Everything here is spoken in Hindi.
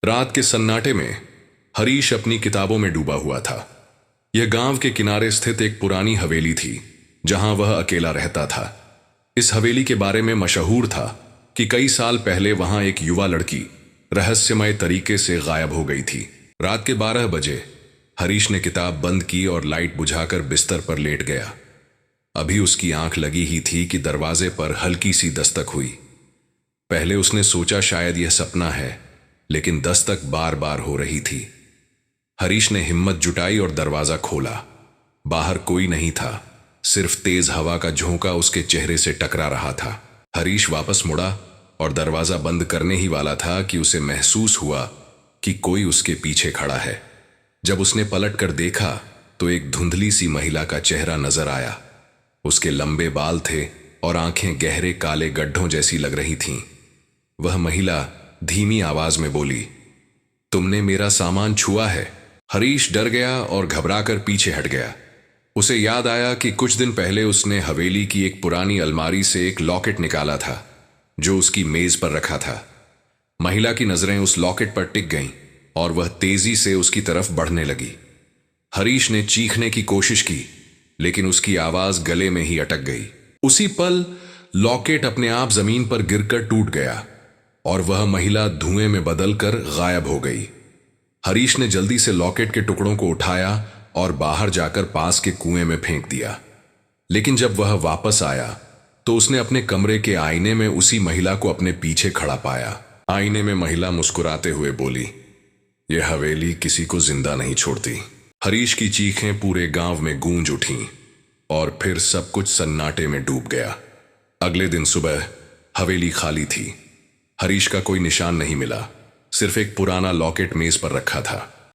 रात के सन्नाटे में हरीश अपनी किताबों में डूबा हुआ था। यह गांव के किनारे स्थित एक पुरानी हवेली थी जहां वह अकेला रहता था। इस हवेली के बारे में मशहूर था कि कई साल पहले वहां एक युवा लड़की रहस्यमय तरीके से गायब हो गई थी। रात के 12 बजे हरीश ने किताब बंद की और लाइट बुझाकर बिस्तर पर लेट गया। अभी उसकी आंख लगी ही थी कि दरवाजे पर हल्की सी दस्तक हुई। पहले उसने सोचा शायद यह सपना है, लेकिन दस्तक बार बार हो रही थी। हरीश ने हिम्मत जुटाई और दरवाजा खोला। बाहर कोई नहीं था, सिर्फ तेज हवा का झोंका उसके चेहरे से टकरा रहा था। हरीश वापस मुड़ा और दरवाजा बंद करने ही वाला था कि उसे महसूस हुआ कि कोई उसके पीछे खड़ा है। जब उसने पलट कर देखा तो एक धुंधली सी महिला का चेहरा नजर आया। उसके लंबे बाल थे और आंखें गहरे काले गड्ढों जैसी लग रही थीं। वह महिला धीमी आवाज में बोली, तुमने मेरा सामान छुआ है। हरीश डर गया और घबराकर पीछे हट गया। उसे याद आया कि कुछ दिन पहले उसने हवेली की एक पुरानी अलमारी से एक लॉकेट निकाला था जो उसकी मेज पर रखा था। महिला की नजरें उस लॉकेट पर टिक गईं और वह तेजी से उसकी तरफ बढ़ने लगी। हरीश ने चीखने की कोशिश की, लेकिन उसकी आवाज गले में ही अटक गई। उसी पल लॉकेट अपने आप जमीन पर गिरकर टूट गया और वह महिला धुएं में बदलकर गायब हो गई। हरीश ने जल्दी से लॉकेट के टुकड़ों को उठाया और बाहर जाकर पास के कुएं में फेंक दिया। लेकिन जब वह वापस आया तो उसने अपने कमरे के आईने में उसी महिला को अपने पीछे खड़ा पाया। आईने में महिला मुस्कुराते हुए बोली, यह हवेली किसी को जिंदा नहीं छोड़ती। हरीश की चीखें पूरे गांव में गूंज उठीं और फिर सब कुछ सन्नाटे में डूब गया। अगले दिन सुबह हवेली खाली थी। हरीश का कोई निशान नहीं मिला, सिर्फ एक पुराना लॉकेट मेज पर रखा था।